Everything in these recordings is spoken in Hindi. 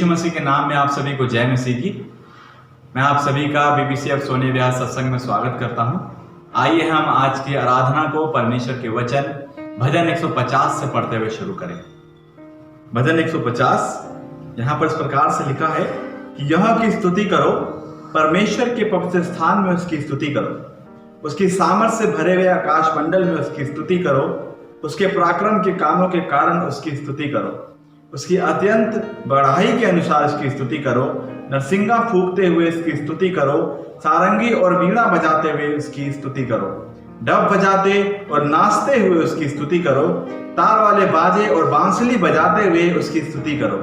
यीशु मसीह के नाम में आप सभी को जय मसीह की। मैं आप सभी का बीबीसीएफ सोने व्याह सत्संग में स्वागत करता हूं। आइए हम आज की आराधना को परमेश्वर के वचन भजन 150 से पढ़ते हुए शुरू करें। भजन 150 यहाँ पर इस प्रकार से लिखा है कि यह की स्तुति करो, परमेश्वर के पवित्र स्थान में उसकी स्तुति करो, उसकी सामर्थ से भरे हुए आकाश मंडल में उसकी स्तुति करो, उसके पराक्रम के कामों के कारण उसकी स्तुति करो, उसकी अत्यंत बढ़ाई के अनुसार इसकी स्तुति करो, नरसिंगा फूंकते हुए इसकी स्तुति करो, सारंगी और वीणा बजाते हुए उसकी स्तुति करो, डब बजाते और नाचते हुए उसकी स्तुति करो, तार वाले बाजे और बांसुरी बजाते हुए उसकी स्तुति करो,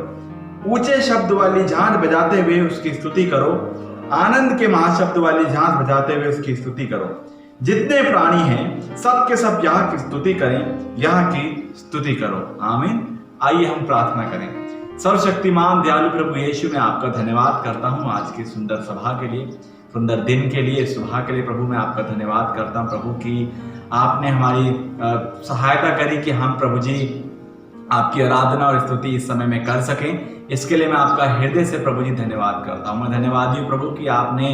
ऊंचे शब्द वाली झांझ बजाते हुए उसकी स्तुति करो, आनंद के महाशब्द वाली झांझ बजाते हुए उसकी स्तुति करो। जितने प्राणी हैं सब के सब यहाँ की स्तुति करें, यहाँ की स्तुति करो। आमीन। आइए हम प्रार्थना करें। सर्वशक्तिमान दयालु प्रभु यीशु, मैं आपका धन्यवाद करता हूँ आज की सुंदर सभा के लिए, सुंदर दिन के लिए, सुबह के लिए। प्रभु मैं आपका धन्यवाद करता हूँ प्रभु कि आपने हमारी सहायता करी कि हम प्रभु जी आपकी आराधना और स्तुति इस समय में कर सकें। इसके लिए मैं आपका हृदय से प्रभु जी धन्यवाद करता हूँ। मैं धन्यवादी हूँ प्रभु कि आपने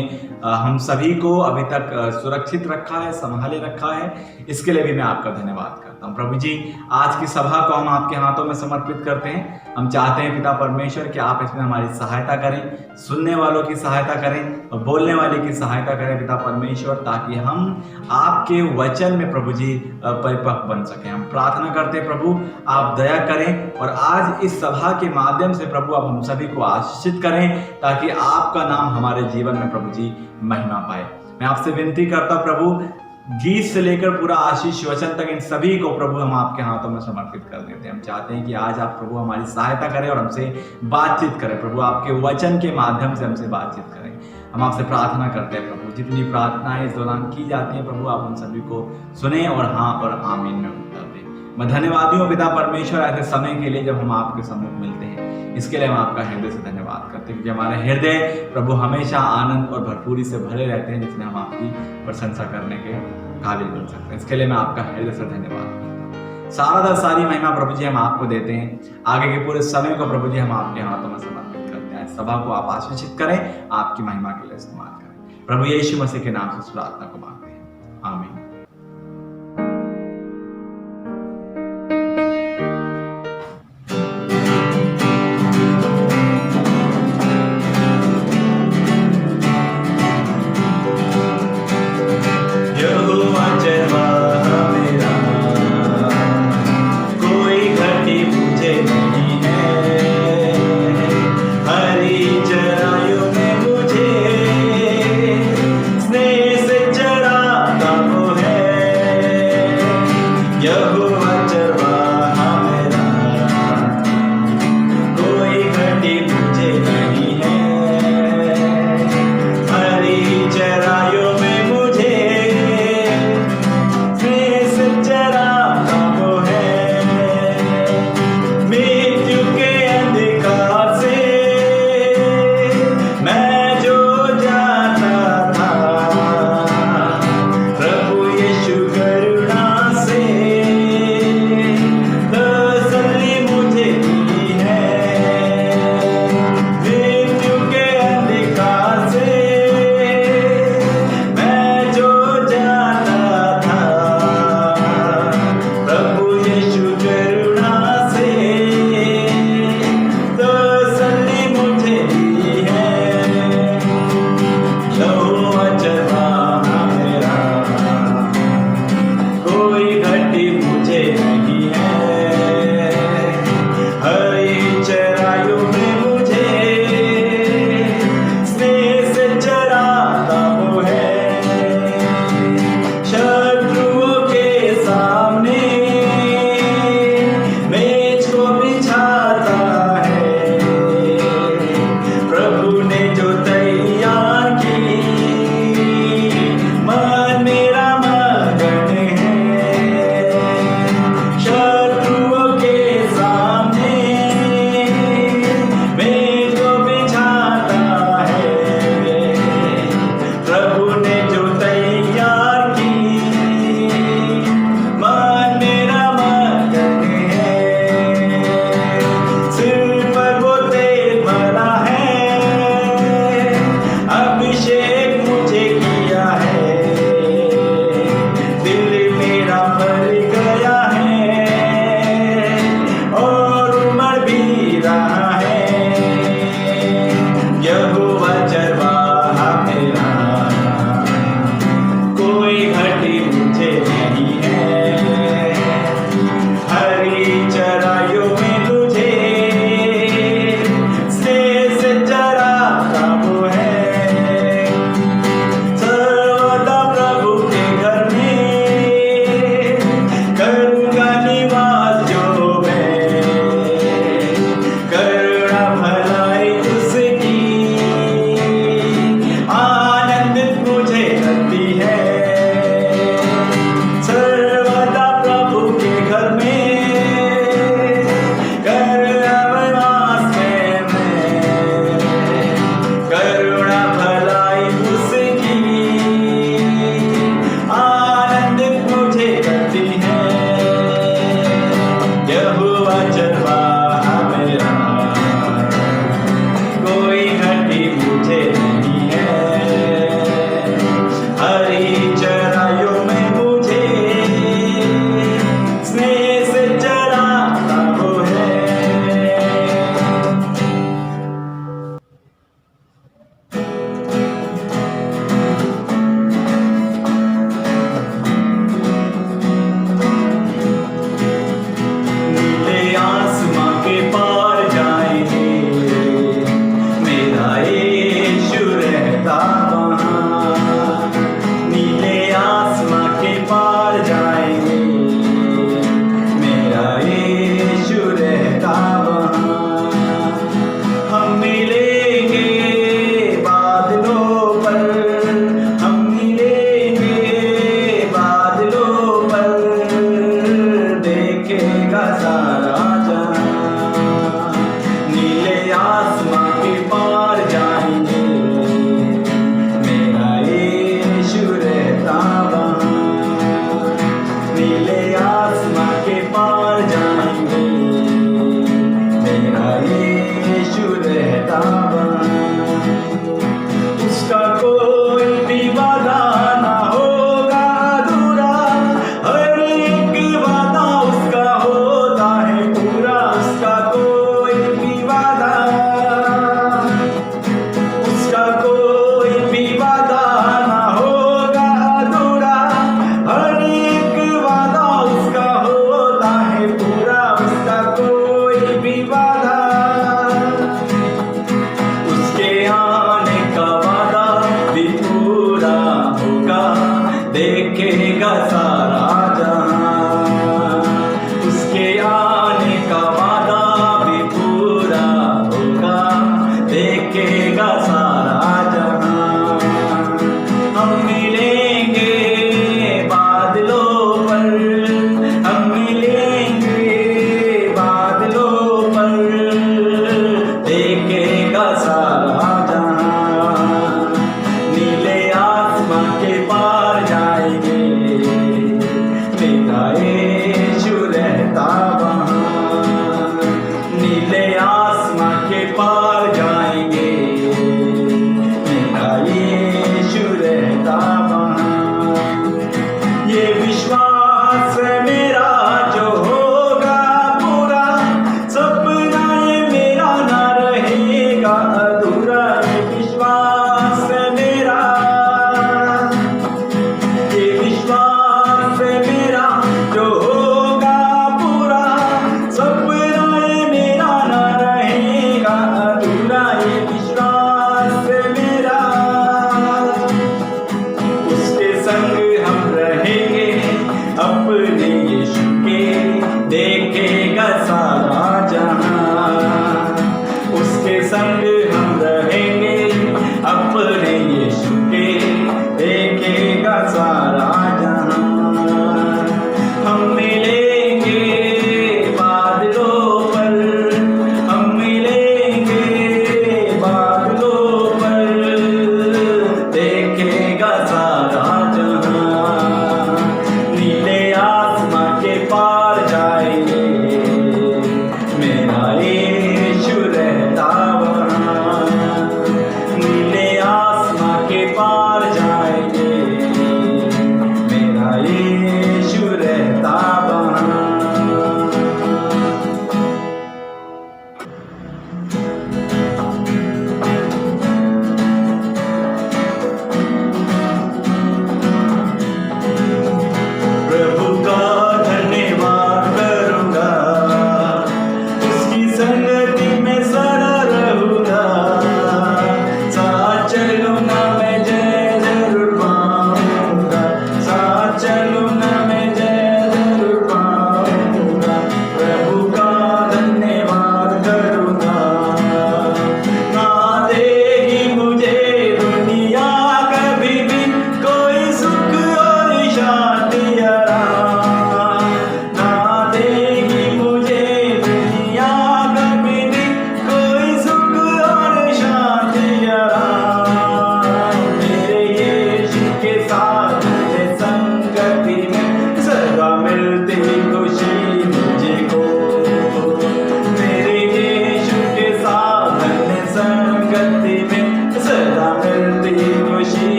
हम सभी को अभी तक सुरक्षित रखा है, संभाले रखा है। इसके लिए भी मैं आपका धन्यवाद करता हूँ प्रभु जी। आज की सभा को हम आपके हाथों में समर्पित करते हैं। हम चाहते हैं पिता परमेश्वर कि आप इसमें हमारी सहायता करें, सुनने वालों की सहायता करें और बोलने वाले की सहायता करें पिता परमेश्वर, ताकि हम आपके वचन में प्रभु जी परिपक्व बन सकें। हम प्रार्थना करते हैं प्रभु आप दया करें और आज इस सभा के माध्यम से प्रभु आप हम सभी को आशीषित करें, ताकि आपका नाम हमारे जीवन में प्रभु जी महिमा पाए। मैं आपसे विनती करता हूं प्रभु, गीत से लेकर पूरा आशीष वचन तक इन सभी को प्रभु हम आपके हाथों में समर्पित कर देते हैं। हम चाहते हैं कि आज आप प्रभु हमारी सहायता करें और हमसे बातचीत करें प्रभु, आपके वचन के माध्यम से हमसे बातचीत करें। हम आपसे प्रार्थना करते हैं प्रभु, जितनी प्रार्थनाएं इस दौरान की जाती हैं प्रभु आप हम सभी को सुने और हाँ और आमीन में उत्तर दें। मैं धन्यवादी हूँ पिता परमेश्वर ऐसे समय के लिए जब हम आपके सम्मुख मिलते हैं। इसके लिए हम आपका हृदय से धन्यवाद करते हैं, क्योंकि हमारे हृदय प्रभु हमेशा आनंद और भरपूरी से भरे रहते हैं, जिसमें हम आपकी प्रशंसा करने के काबिल बन सकते हैं। इसके लिए मैं आपका हृदय से धन्यवाद करता हूँ। सारा सारी महिमा प्रभु जी हम आपको देते हैं। आगे के पूरे समय को प्रभु जी हम आपके हाथों में समर्पित करते हैं। सभा को आप आशीषित करें, आपकी महिमा के लिए इस्तेमाल करें। प्रभु यीशु मसीह के नाम से प्रार्थना को मांगते हैं, आमीन। स्नेह से चढ़ा वो है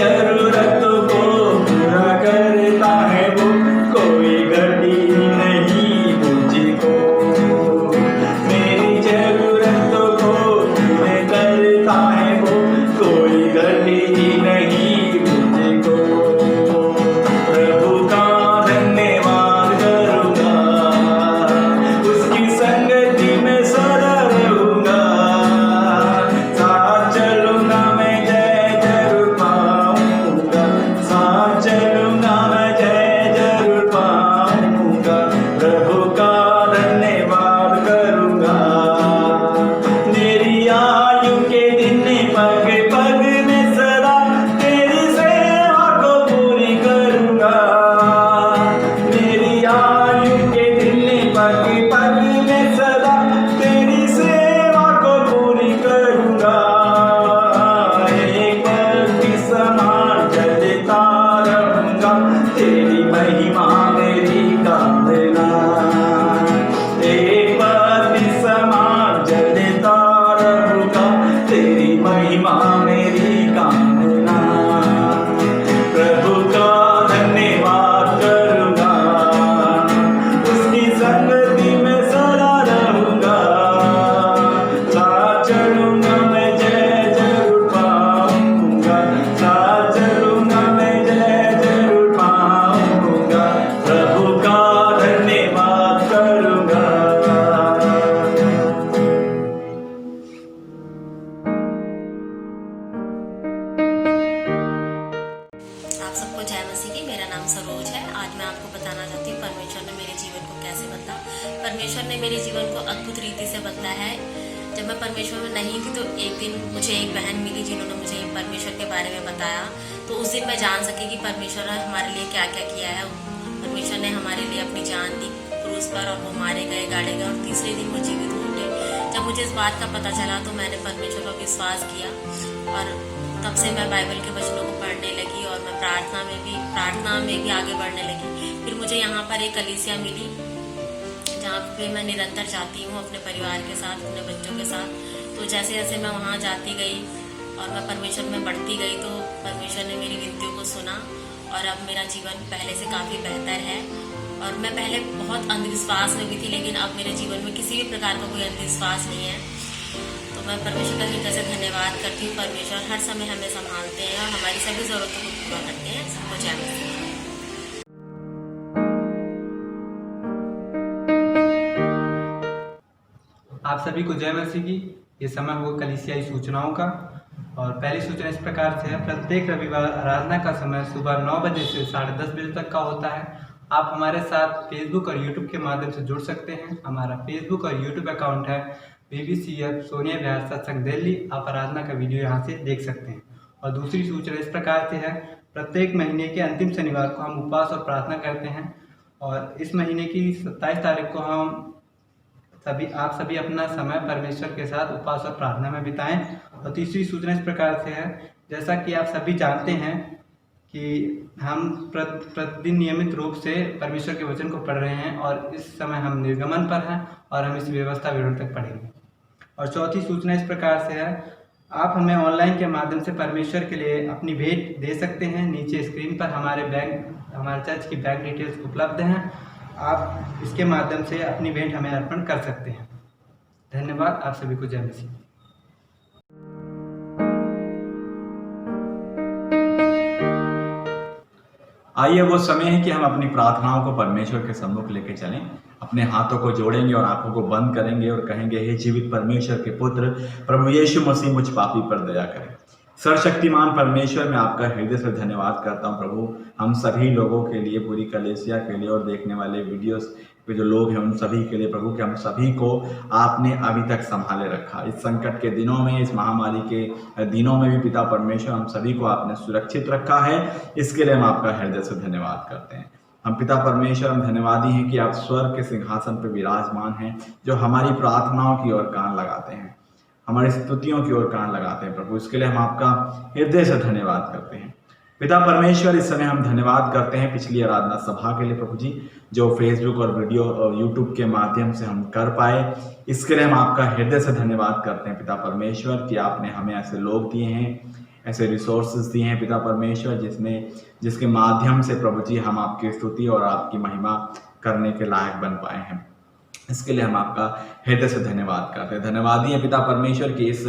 जरूरतों को पूरा करता है वो, कोई घटी नहीं मुझको। मेरी जरूरतों को पूरे करता है वो, कोई घटी नहीं मुझको। प्रभु का धन्यवाद करूंगा, उसकी संगति में सदा रहूंगा। साथ चलूंगा मैं जय जरूर पाऊंगा, साथ चलूंगा मैं जय जरूर पाऊंगा। प्रभु का धन्यवाद करूंगा। मेरी आयु के दिन पग पग में सदा तेरी सेवा को पूरी करूंगा। मेरी आयु के दिन पग पग में सदा तेरी सेवा को पूरी करूंगा। एक पक्षी समान जलता रहूंगा, तेरी महिमा मेरी गाना। एक पक्षी समान जलता रहूंगा, तेरी महिमा मेरी गाना। प्रभु का धन्यवाद करूंगा, उसकी संगति में सदा रहूंगा। साथ चलूंगा मैं जय जरूर पाऊंगा, साथ चलूंगा मैं जय जरूर पाऊंगा। प्रभु का धन्यवाद करूंगा। आप सबको जय मसीह की। मेरा नाम सरोज है। आज मैं आपको बताना चाहती हूँ परमेश्वर ने मेरे जीवन को कैसे बदला। परमेश्वर ने मेरे जीवन को अद्भुत रीति से बदला है। जब मैं परमेश्वर में नहीं थी तो एक दिन मुझे एक बहन मिली जिन्होंने मुझे परमेश्वर के बारे में बताया। तो उस दिन मैं जान सकी कि परमेश्वर ने हमारे लिए क्या क्या किया है। परमेश्वर ने हमारे लिए अपनी जान दी क्रूस पर, और वो मारे गए, गाड़े गए, और तीसरे दिन वो जीवित उठे। जब मुझे इस बात का पता चला तो मैंने परमेश्वर पर विश्वास किया, और तब से मैं बाइबल के वचनों को पढ़ने लगी, और मैं प्रार्थना में भी आगे बढ़ने लगी। फिर मुझे यहाँ पर एक कलीसिया मिली जहाँ पे मैं निरंतर जाती हूँ अपने परिवार के साथ, अपने बच्चों के साथ। तो जैसे जैसे मैं वहाँ जाती गई और मैं परमेश्वर में बढ़ती गई, तो परमेश्वर ने मेरी विनतियों को सुना, और अब मेरा जीवन पहले से काफ़ी बेहतर है। और मैं पहले बहुत अंधविश्वास में भी थी, लेकिन अब मेरे जीवन में किसी भी प्रकार का कोई अंधविश्वास नहीं है। तो मैं परमेश्वर का हृदय से धन्यवाद करती हूँ। परमेश्वर हर समय हमें संभालते हैं और हमारी सभी ज़रूरतों को पूरा करते हैं। सबको जय मसीह। आप सभी को जय मसीह की। ये समय होगा कलीसियाई सूचनाओं का, और पहली सूचना इस प्रकार से है। प्रत्येक रविवार आराधना का समय सुबह 9 बजे से 10:30 बजे तक का होता है। आप हमारे साथ फेसबुक और यूट्यूब के माध्यम से जुड़ सकते हैं। हमारा फेसबुक और यूट्यूब अकाउंट है BBCF सोनिया विहार सत्संग दिल्ली। आप आराधना का वीडियो यहाँ से देख सकते हैं। और दूसरी सूचना इस प्रकार से है। प्रत्येक महीने के अंतिम शनिवार को हम उपवास और प्रार्थना करते हैं, और इस महीने की 27 तारीख को आप सभी अपना समय परमेश्वर के साथ उपवास और प्रार्थना में बिताएं। और तीसरी सूचना इस प्रकार से है। जैसा कि आप सभी जानते हैं कि हम प्रतिदिन नियमित रूप से परमेश्वर के वचन को पढ़ रहे हैं, और इस समय हम निर्गमन पर हैं, और हम इस व्यवस्था विवरण तक पढ़ेंगे। और चौथी सूचना इस प्रकार से है। आप हमें ऑनलाइन के माध्यम से परमेश्वर के लिए अपनी भेंट दे सकते हैं। नीचे स्क्रीन पर हमारे चर्च की बैंक डिटेल्स उपलब्ध हैं। आप इसके माध्यम से अपनी भेंट हमें अर्पण कर सकते हैं। धन्यवाद। आप सभी को जय मसीह। आइए वो समय है कि हम अपनी प्रार्थनाओं को परमेश्वर के सम्मुख लेके चलें। अपने हाथों को जोड़ेंगे और आंखों को बंद करेंगे और कहेंगे, हे जीवित परमेश्वर के पुत्र प्रभु यीशु मसीह, मुझ पापी पर दया करें। सर्वशक्तिमान परमेश्वर, मैं आपका हृदय से धन्यवाद करता हूं प्रभु, हम सभी लोगों के लिए, पूरी कलीसिया के लिए और देखने वाले वीडियोस पे जो लोग हैं उन सभी के लिए प्रभु, कि हम सभी को आपने अभी तक संभाले रखा। इस संकट के दिनों में, इस महामारी के दिनों में भी पिता परमेश्वर हम सभी को आपने सुरक्षित रखा है। इसके लिए हम आपका हृदय से धन्यवाद करते हैं। हम पिता परमेश्वर, हम धन्यवादी हैं कि आप स्वर्ग के सिंहासन पर विराजमान हैं, जो हमारी प्रार्थनाओं की ओर कान लगाते हैं, हमारी स्तुतियों की ओर कान लगाते हैं प्रभु। इसके लिए हम आपका हृदय से धन्यवाद करते हैं। पिता परमेश्वर, इस समय हम धन्यवाद करते हैं पिछली आराधना सभा के लिए प्रभु जी, जो फेसबुक और वीडियो और यूट्यूब के माध्यम से हम कर पाए। इसके लिए हम आपका हृदय से धन्यवाद करते हैं पिता परमेश्वर, कि आपने हमें ऐसे लोग दिए हैं, ऐसे रिसोर्सेज दिए हैं पिता परमेश्वर जिसके माध्यम से प्रभु जी हम आपकी स्तुति और आपकी महिमा करने के लायक बन पाए हैं। इसके लिए हम आपका हृदय से धन्यवाद करते हैं। धन्यवाद है पिता परमेश्वर की इस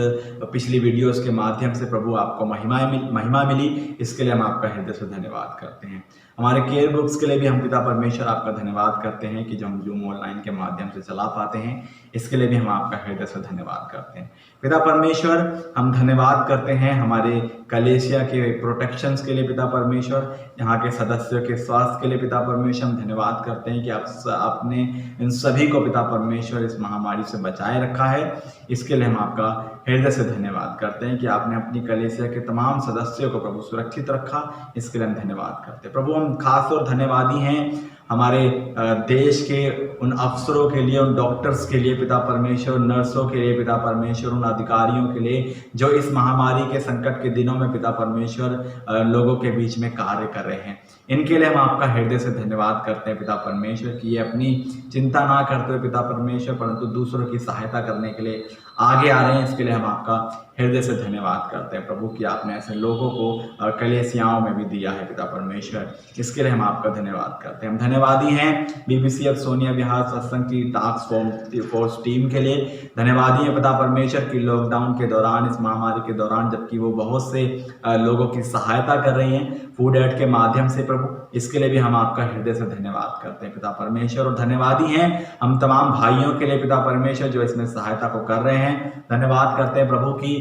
पिछली वीडियोस के माध्यम से प्रभु आपको महिमा मिली, इसके लिए हम आपका हृदय से धन्यवाद करते हैं। हमारे केयर ग्रुप्स के लिए भी हम पिता परमेश्वर आपका धन्यवाद करते हैं कि जो हम जूम ऑनलाइन के माध्यम से चला पाते हैं, इसके लिए भी हम आपका हृदय से धन्यवाद करते हैं। पिता परमेश्वर हम धन्यवाद करते हैं हमारे कलेसिया के प्रोटेक्शंस के लिए पिता परमेश्वर, यहाँ के सदस्यों के स्वास्थ्य के लिए पिता परमेश्वर हम धन्यवाद करते हैं कि आपने इन सभी को पिता परमेश्वर इस महामारी से बचाए रखा है। इसके लिए हम आपका हृदय से धन्यवाद करते हैं कि आपने अपनी कलेसिया के तमाम सदस्यों को प्रभु सुरक्षित रखा, इसके लिए हम धन्यवाद करते हैं। प्रभु हम खास और धन्यवादी हैं हमारे देश के उन अफसरों के लिए, उन डॉक्टर्स के लिए पिता परमेश्वर, नर्सों के लिए पिता परमेश्वर, उन अधिकारियों के लिए जो इस महामारी के संकट के दिनों में पिता परमेश्वर लोगों के बीच में कार्य कर रहे हैं। इनके लिए हम आपका हृदय से धन्यवाद करते हैं पिता परमेश्वर कि ये अपनी चिंता ना करते हुए पिता परमेश्वर परंतु दूसरों की सहायता करने के लिए आगे आ रहे हैं। इसके लिए हम आपका हृदय से धन्यवाद करते हैं प्रभु कि आपने ऐसे लोगों को कलेसियाओं में भी दिया है पिता परमेश्वर, इसके लिए हम आपका धन्यवाद करते हैं। हम धन्यवादी हैं BBCF सोनिया विहार सत्संग की टास्क फोर्स टीम के लिए, धन्यवादी हैं पिता परमेश्वर की लॉकडाउन के दौरान, इस महामारी के दौरान जबकि वो बहुत से लोगों की सहायता कर रही हैं फूड एड के माध्यम से प्रभु, इसके लिए भी हम आपका हृदय से धन्यवाद करते हैं पिता परमेश्वर। और धन्यवादी हैं हम तमाम भाइयों के लिए पिता परमेश्वर जो इसमें सहायता को कर रहे हैं, धन्यवाद करते हैं प्रभु की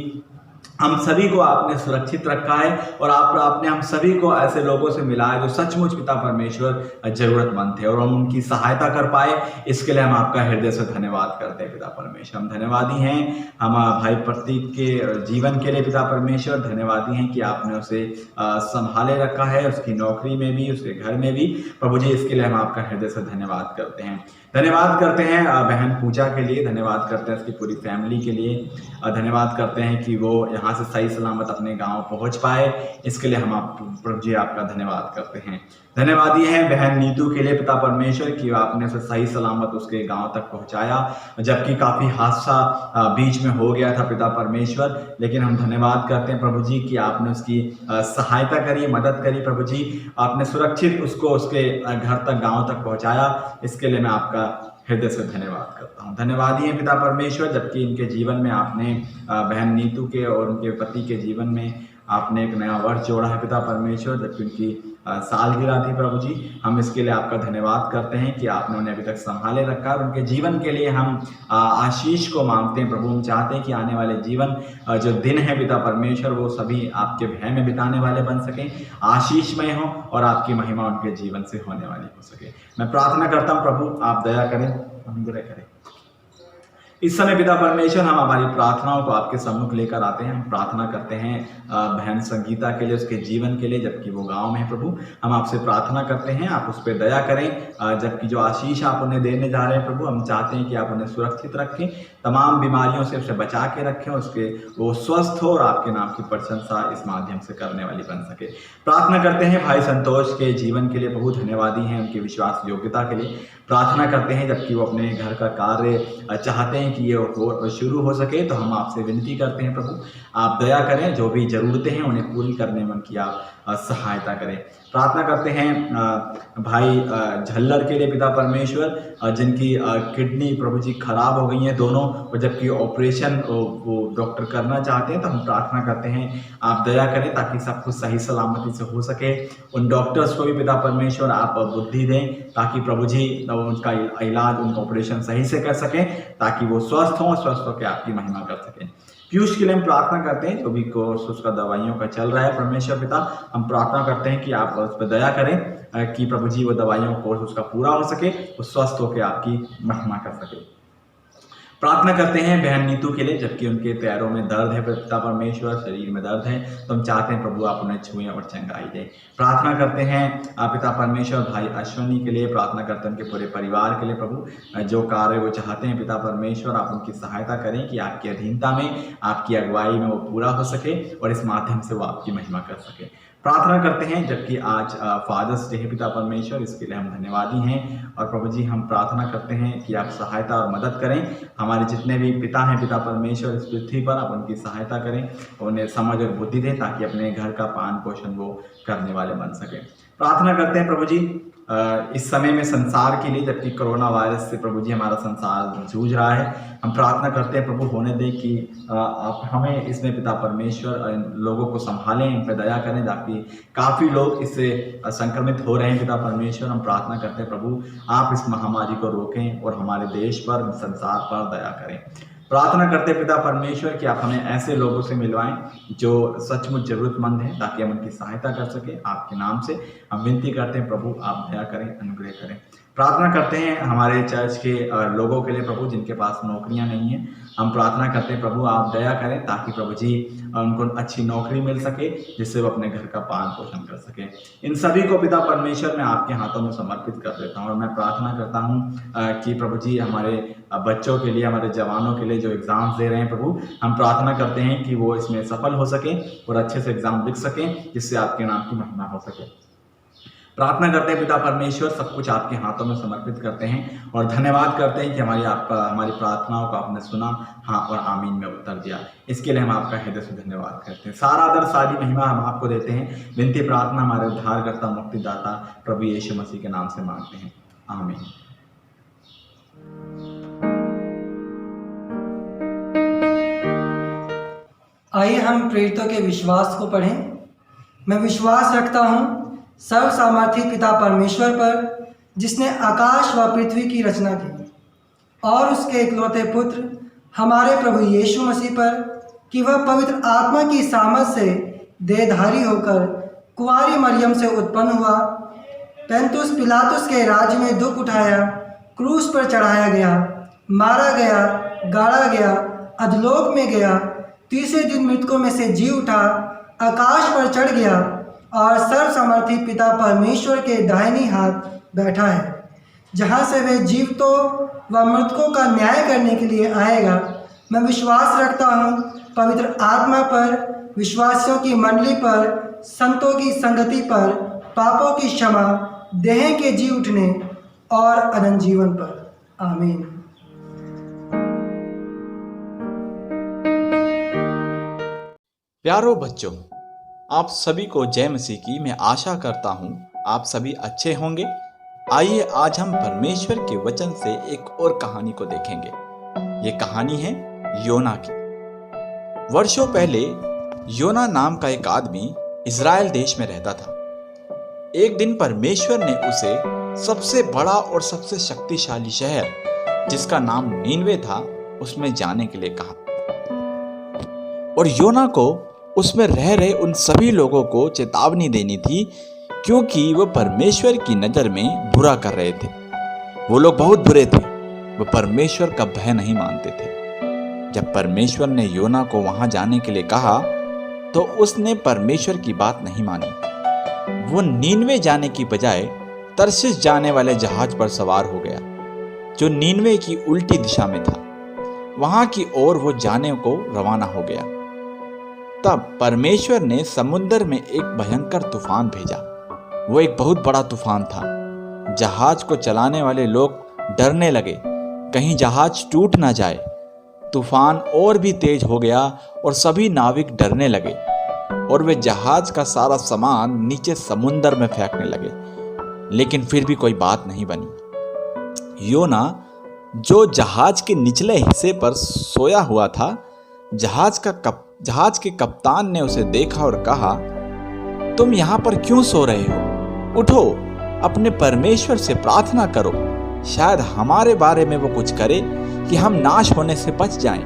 हम सभी को आपने सुरक्षित रखा है और आपने हम सभी को ऐसे लोगों से मिला है जो सचमुच पिता परमेश्वर जरूरतमंद थे और हम उनकी सहायता कर पाए, इसके लिए हम आपका हृदय से धन्यवाद करते हैं पिता परमेश्वर। हम धन्यवादी हैं हम भाई प्रतीक के जीवन के लिए पिता परमेश्वर, धन्यवादी हैं कि आपने उसे संभाले रखा है, उसकी नौकरी में भी, उसके घर में भी प्रभु जी, इसके लिए हम आपका हृदय से धन्यवाद करते हैं। धन्यवाद करते हैं बहन पूजा के लिए, धन्यवाद करते हैं उसकी पूरी फैमिली के लिए, धन्यवाद करते हैं कि वो यहाँ से सही सलामत अपने गांव पहुँच पाए, इसके लिए हम प्रभु जी आपका धन्यवाद करते हैं। धन्यवादी हैं बहन नीतू के लिए पिता परमेश्वर कि आपने उसे सही सलामत उसके गांव तक पहुंचाया, जबकि काफ़ी हादसा बीच में हो गया था पिता परमेश्वर, लेकिन हम धन्यवाद करते हैं प्रभु जी कि आपने उसकी सहायता करी, मदद करी प्रभु जी, आपने सुरक्षित उसको उसके घर तक, गांव तक पहुंचाया, इसके लिए मैं आपका हृदय से धन्यवाद करता हूँ। धन्यवादी हैं पिता परमेश्वर जबकि इनके जीवन में आपने बहन नीतू के और उनके पति के जीवन में आपने एक नया वर्ष जोड़ा है पिता परमेश्वर, जबकि उनकी सालगिरह थी प्रभु जी, हम इसके लिए आपका धन्यवाद करते हैं कि आपने उन्हें अभी तक संभाले रखा और उनके जीवन के लिए हम आशीष को मांगते हैं प्रभु। हम चाहते हैं कि आने वाले जीवन जो दिन है पिता परमेश्वर वो सभी आपके भय में बिताने वाले बन सकें, आशीषमय हो और आपकी महिमा उनके जीवन से होने वाली हो सके। मैं प्रार्थना करता हूँ प्रभु आप दया करें, अनुग्रह करें। इस समय पिता परमेश्वर हम हमारी प्रार्थनाओं को आपके सम्मुख लेकर आते हैं। हम प्रार्थना करते हैं बहन संगीता के लिए, उसके जीवन के लिए, जबकि वो गांव में है प्रभु, हम आपसे प्रार्थना करते हैं आप उस पर दया करें, जबकि जो आशीष आप उन्हें देने जा रहे हैं प्रभु, हम चाहते हैं कि आप उन्हें सुरक्षित रखें, तमाम बीमारियों से उसे बचा के रखें, उसके वो स्वस्थ हो और आपके नाम की प्रशंसा इस माध्यम से करने वाली बन सके। प्रार्थना करते हैं भाई संतोष के जीवन के लिए प्रभु, धन्यवादी हैं उनकी विश्वास योग्यता के लिए। प्रार्थना करते हैं जबकि वो अपने घर का कार्य चाहते हैं कि ये शुरू हो सके, तो हम आपसे विनती करते हैं प्रभु आप दया करें, जो भी ज़रूरतें हैं उन्हें पूरी करने में उनकी आप सहायता करें। प्रार्थना करते हैं भाई झल्लर के लिए पिता परमेश्वर, जिनकी किडनी प्रभु जी खराब हो गई हैं दोनों, और जबकि ऑपरेशन वो डॉक्टर करना चाहते हैं, तो हम प्रार्थना करते हैं आप दया करें ताकि सब कुछ सही सलामती से हो सके। उन डॉक्टर्स को भी पिता परमेश्वर आप बुद्धि दें ताकि प्रभु जी उनका इलाज, उनका ऑपरेशन सही से कर सकें, ताकि वो स्वस्थ हों, स्वस्थ होकर आपकी महिमा कर सकें। पीयूष के लिए हम प्रार्थना करते हैं, जो भी कोर्स उसका दवाइयों का चल रहा है परमेश्वर पिता, हम प्रार्थना करते हैं कि आप उस पर दया करें कि प्रभु जी वो दवाइयों का कोर्स उसका पूरा हो सके, वो स्वस्थ होकर आपकी महिमा कर सके। प्रार्थना करते हैं बहन नीतू के लिए, जबकि उनके पैरों में दर्द है पिता परमेश्वर, शरीर में दर्द है, तो हम चाहते हैं प्रभु आप उन्हें छुएं और चंगाई दें। प्रार्थना करते हैं पिता परमेश्वर भाई अश्वनी के लिए, प्रार्थना करते हैं उनके पूरे परिवार के लिए प्रभु, जो कार्य वो चाहते हैं पिता परमेश्वर आप उनकी सहायता करें कि आपकी अधीनता में, आपकी अगुवाई में वो पूरा हो सके और इस माध्यम से वो आपकी महिमा कर सके। प्रार्थना करते हैं, जबकि आज फादर्स डे है पिता परमेश्वर, इसके लिए हम धन्यवादी हैं। और प्रभु जी हम प्रार्थना करते हैं कि आप सहायता और मदद करें, हमारे जितने भी पिता हैं पिता परमेश्वर इस पृथ्वी पर, आप उनकी सहायता करें, उन्हें समझ और बुद्धि दें ताकि अपने घर का पालन पोषण वो करने वाले बन सकें। प्रार्थना करते हैं प्रभु जी इस समय में संसार के लिए, जबकि कोरोना वायरस से प्रभु जी हमारा संसार जूझ रहा है। हम प्रार्थना करते हैं प्रभु होने दें कि आप हमें इसमें पिता परमेश्वर लोगों को संभालें, इन पर दया करें, ताकि काफ़ी लोग इससे संक्रमित हो रहे हैं पिता परमेश्वर। हम प्रार्थना करते हैं प्रभु आप इस महामारी को रोकें और हमारे देश पर, संसार पर दया करें। प्रार्थना करते हैं पिता परमेश्वर कि आप हमें ऐसे लोगों से मिलवाएं जो सचमुच जरूरतमंद हैं, ताकि हम उनकी सहायता कर सकें। आपके नाम से हम विनती करते हैं प्रभु आप दया करें, अनुग्रह करें। प्रार्थना करते हैं हमारे चर्च के लोगों के लिए प्रभु जिनके पास नौकरियां नहीं हैं। हम प्रार्थना करते हैं प्रभु आप दया करें, ताकि प्रभु जी उनको अच्छी नौकरी मिल सके, जिससे वो अपने घर का पालन पोषण कर सके। इन सभी को पिता परमेश्वर मैं आपके हाथों में समर्पित कर देता हूँ। और मैं प्रार्थना करता हूँ कि प्रभु जी हमारे बच्चों के लिए, हमारे जवानों के लिए जो एग्ज़ाम्स दे रहे हैं प्रभु, हम प्रार्थना करते हैं कि वो इसमें सफल हो सकें और अच्छे से एग्ज़ाम लिख सकें, जिससे आपके नाम की महिमा हो सके। प्रार्थना करते हैं पिता परमेश्वर, सब कुछ आपके हाथों में समर्पित करते हैं और धन्यवाद करते हैं कि हमारी प्रार्थनाओं को आपने सुना, हाँ और आमीन में उत्तर दिया। इसके लिए हम आपका हृदय से धन्यवाद करते हैं। सारा आदर सारी महिमा हम आपको देते हैं। विनती प्रार्थना हमारे उद्धारकर्ता मुक्तिदाता प्रभु यीशु मसीह के नाम से मांगते हैं, आमीन। आइए हम प्रेरितों के विश्वास को पढ़ें। मैं विश्वास रखता हूँ सर्व सामर्थी पिता परमेश्वर पर, जिसने आकाश व पृथ्वी की रचना की, और उसके इकलौते पुत्र हमारे प्रभु यीशु मसीह पर, कि वह पवित्र आत्मा की सामर्थ से देहधारी होकर कुंवारी मरियम से उत्पन्न हुआ, पैंतुस पिलातुस के राज्य में दुख उठाया, क्रूस पर चढ़ाया गया, मारा गया, गाड़ा गया, अधलोक में गया, तीसरे दिन मृतकों में से जी उठा, आकाश पर चढ़ गया और सर्वसमर्थी पिता परमेश्वर के दाहिनी हाथ बैठा है, जहाँ से वे जीवितों व मृतकों का न्याय करने के लिए आएगा। मैं विश्वास रखता हूँ पवित्र आत्मा पर, विश्वासियों की मंडली पर, संतों की संगति पर, पापों की क्षमा, देह के जी उठने और अनंत जीवन पर, आमीन। प्यारो बच्चों, आप सभी को जय मसीह की मैं आशा करता हूँ आप सभी अच्छे होंगे। आइए आज हम परमेश्वर के वचन से एक और कहानी को देखेंगे। ये कहानी है योना की। वर्षों पहले योना नाम का एक आदमी इज़राइल देश में रहता था। एक दिन परमेश्वर ने उसे सबसे बड़ा और सबसे शक्तिशाली शहर, जिसका नाम नीनवे था, उसमें जाने के लिए कहा। और योना को उसमें रह रहे उन सभी लोगों को चेतावनी देनी थी, क्योंकि वो परमेश्वर की नज़र में बुरा कर रहे थे। वो लोग बहुत बुरे थे, वो परमेश्वर का भय नहीं मानते थे। जब परमेश्वर ने योना को वहां जाने के लिए कहा तो उसने परमेश्वर की बात नहीं मानी। वो नीनवे जाने की बजाय तरशीश जाने वाले जहाज पर सवार हो गया, जो नीनवे की उल्टी दिशा में था। वहां की ओर वो जाने को रवाना हो गया। तब परमेश्वर ने समुद्र में एक भयंकर तूफान भेजा। वो एक बहुत बड़ा तूफान था। जहाज को चलाने वाले लोग डरने लगे, कहीं जहाज टूट ना जाए। तूफान और भी तेज हो गया और सभी नाविक डरने लगे और वे जहाज का सारा सामान नीचे समुद्र में फेंकने लगे। लेकिन फिर भी कोई बात नहीं बनी। योना, जो जहाज के निचले हिस्से पर सोया हुआ था, जहाज के कप्तान ने उसे देखा और कहा, तुम यहाँ पर क्यों सो रहे हो? उठो, अपने परमेश्वर से प्रार्थना करो, शायद हमारे बारे में वो कुछ करे कि हम नाश होने से बच जाएं।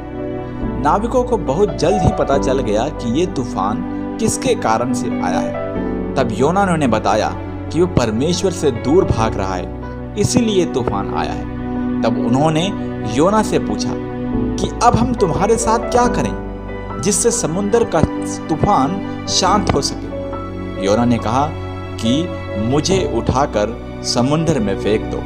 नाविकों को बहुत जल्द ही पता चल गया कि ये तूफान किसके कारण से आया है। तब योना ने उन्हें बताया कि वो परमेश्वर से दूर भाग रहा है, इसीलिए तूफान आया है। तब उन्होंने योना से पूछा कि अब हम तुम्हारे साथ क्या करें जिससे समुद्र का तूफान शांत हो सके। योना ने कहा कि मुझे उठाकर समुद्र में फेंक दो,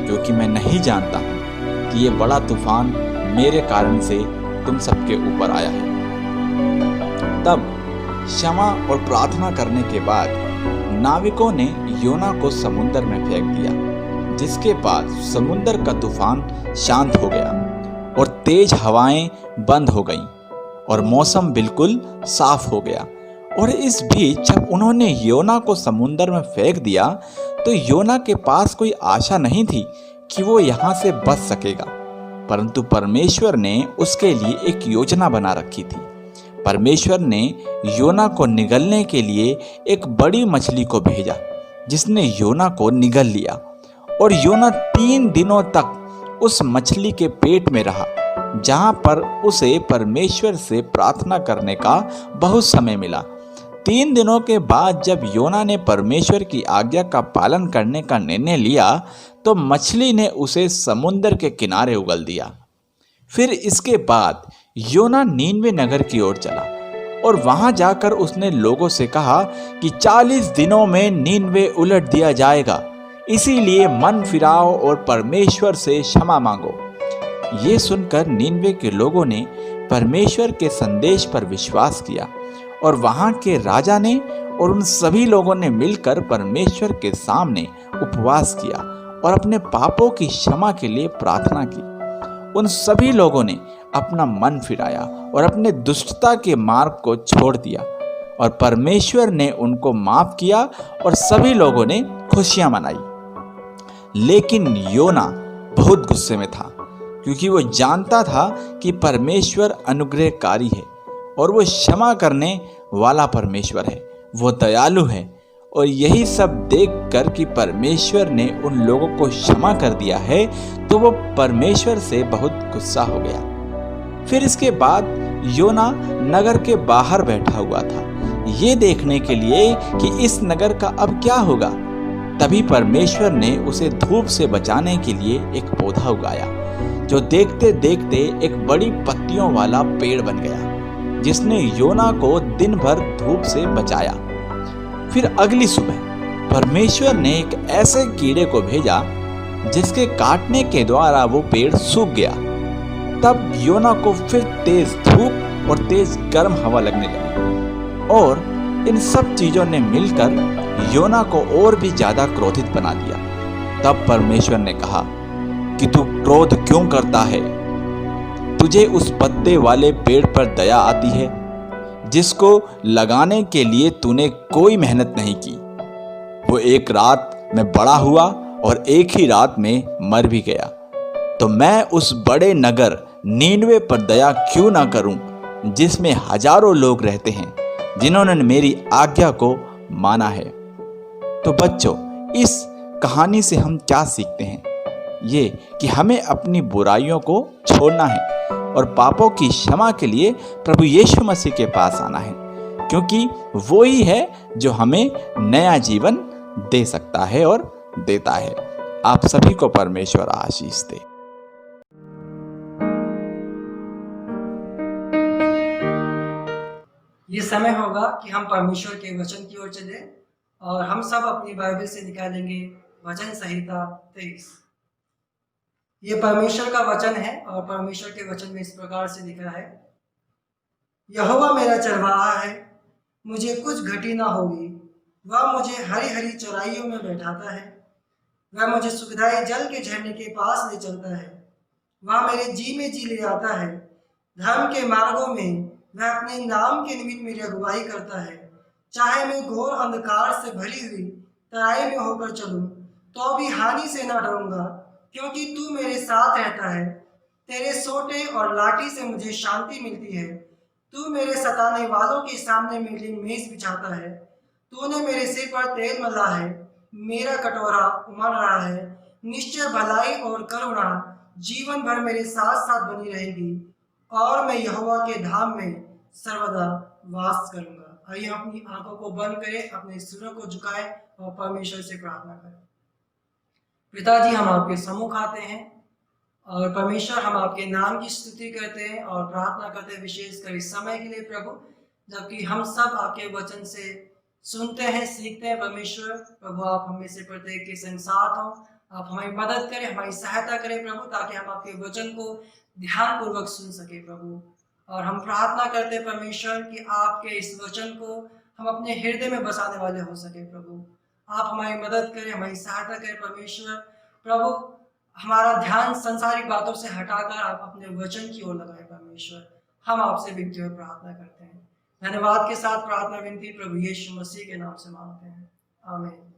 क्योंकि मैं नहीं जानता हूं कि ये बड़ा तूफान मेरे कारण से तुम सबके ऊपर आया है। तब क्षमा और प्रार्थना करने के बाद नाविकों ने योना को समुद्र में फेंक दिया, जिसके बाद समुद्र का तूफान शांत हो गया और तेज हवाएं बंद हो गईं और मौसम बिल्कुल साफ हो गया। और इस बीच जब उन्होंने योना को समुद्र में फेंक दिया तो योना के पास कोई आशा नहीं थी कि वो यहाँ से बच सकेगा, परंतु परमेश्वर ने उसके लिए एक योजना बना रखी थी। परमेश्वर ने योना को निगलने के लिए एक बड़ी मछली को भेजा, जिसने योना को निगल लिया और योना 3 दिनों तक उस मछली के पेट में रहा, जहाँ पर उसे परमेश्वर से प्रार्थना करने का बहुत समय मिला। 3 दिनों के बाद जब योना ने परमेश्वर की आज्ञा का पालन करने का निर्णय लिया तो मछली ने उसे समुद्र के किनारे उगल दिया। फिर इसके बाद योना नीनवे नगर की ओर चला और वहां जाकर उसने लोगों से कहा कि 40 दिनों में नीनवे उलट दिया जाएगा, इसीलिए मन फिराओ और परमेश्वर से क्षमा मांगो। ये सुनकर नीनवे के लोगों ने परमेश्वर के संदेश पर विश्वास किया और वहां के राजा ने और उन सभी लोगों ने मिलकर परमेश्वर के सामने उपवास किया और अपने पापों की क्षमा के लिए प्रार्थना की। उन सभी लोगों ने अपना मन फिराया और अपने दुष्टता के मार्ग को छोड़ दिया और परमेश्वर ने उनको माफ किया और सभी लोगों ने खुशियां मनाई। लेकिन योना बहुत गुस्से में था, क्योंकि वो जानता था कि परमेश्वर अनुग्रहकारी है और वो क्षमा करने वाला परमेश्वर है, वो दयालु है। और यही सब देखकर कि परमेश्वर ने उन लोगों को क्षमा कर दिया है तो वो परमेश्वर से बहुत गुस्सा हो गया। फिर इसके बाद योना नगर के बाहर बैठा हुआ था, ये देखने के लिए कि इस नगर का अब क्या होगा। तभी परमेश्वर ने उसे धूप से बचाने के लिए एक पौधा उगाया, जो देखते देखते एक बड़ी पत्तियों वाला पेड़ बन गया, जिसने योना को दिन भर धूप से बचाया। फिर अगली सुबह परमेश्वर ने एक ऐसे कीड़े को भेजा जिसके काटने के द्वारा वो पेड़ सूख गया। तब योना को फिर तेज धूप और तेज गर्म हवा लगने लगी और इन सब चीजों ने मिलकर योना को और भी ज्यादा क्रोधित बना दिया। तब परमेश्वर ने कहा कि तू क्रोध क्यों करता है? तुझे उस पत्ते वाले पेड़ पर दया आती है जिसको लगाने के लिए तूने कोई मेहनत नहीं की। वो एक रात में बड़ा हुआ और एक ही रात में मर भी गया। तो मैं उस बड़े नगर नीनवे पर दया क्यों ना करूं, जिसमें हजारों लोग रहते हैं जिन्होंने मेरी आज्ञा को माना है। तो बच्चों, इस कहानी से हम क्या सीखते हैं? ये कि हमें अपनी बुराइयों को छोड़ना है और पापों की क्षमा के लिए प्रभु यीशु मसीह के पास आना है, क्योंकि वो ही है जो हमें नया जीवन दे सकता है और देता है। आप सभी को परमेश्वर आशीष दे। ये समय होगा कि हम परमेश्वर के वचन की ओर चले और हम सब अपनी बाइबल से निकालेंगे वचन संहिता 23। ये परमेश्वर का वचन है और परमेश्वर के वचन में इस प्रकार से लिखा है, यहोवा मेरा चरवाहा है, मुझे कुछ घटी ना होगी। वह मुझे हरी हरी चराइयों में बैठाता है, वह मुझे सुखदायी जल के झरने के पास ले चलता है। वह मेरे जी में जी ले आता है। धर्म के मार्गों में वह अपने नाम के निमित्त मेरी अगुवाई करता है। चाहे मैं घोर अंधकार से भरी हुई तराई में होकर चलूं तो भी हानि से ना डरूंगा, क्योंकि तू मेरे साथ रहता है। तेरे सोटे और लाठी से मुझे शांति मिलती है। तू मेरे सताने वालों के सामने मेरे लिए मेज बिछाता है। तूने मेरे सिर पर तेल मला है, मेरा कटोरा उमड़ रहा है। निश्चय भलाई और करुणा जीवन भर मेरे साथ साथ बनी रहेगी और मैं यहोवा के धाम में सर्वदा वास करूंगा। आइए अपनी आंखों को बंद करें, अपने सिरों को झुकाएं और परमेश्वर से प्रार्थना करें। पिताजी, हम आपके सम्मुख आते हैं और परमेश्वर, हम आपके नाम की स्तुति करते हैं और प्रार्थना करते हैं विशेषकर इस समय के लिए प्रभु, जबकि हम सब आपके वचन से सुनते हैं, सीखते हैं। परमेश्वर प्रभु, आप हमें से प्रत्येक के संग साथ हो, आप हमारी मदद करें, हमारी सहायता करें प्रभु, ताकि हम आपके वचन को ध्यानपूर्वक सुन सके प्रभु। और हम प्रार्थना करते हैं परमेश्वर कि आपके इस वचन को हम अपने हृदय में बसाने वाले हो सके। प्रभु आप हमारी मदद करें, हमारी सहायता करें परमेश्वर। प्रभु हमारा ध्यान संसारिक बातों से हटाकर आप अपने वचन की ओर लगाएं परमेश्वर। हम आपसे विनती और प्रार्थना करते हैं। धन्यवाद के साथ प्रार्थना विनती प्रभु यीशु मसीह के नाम से मांगते हैं, आमीन।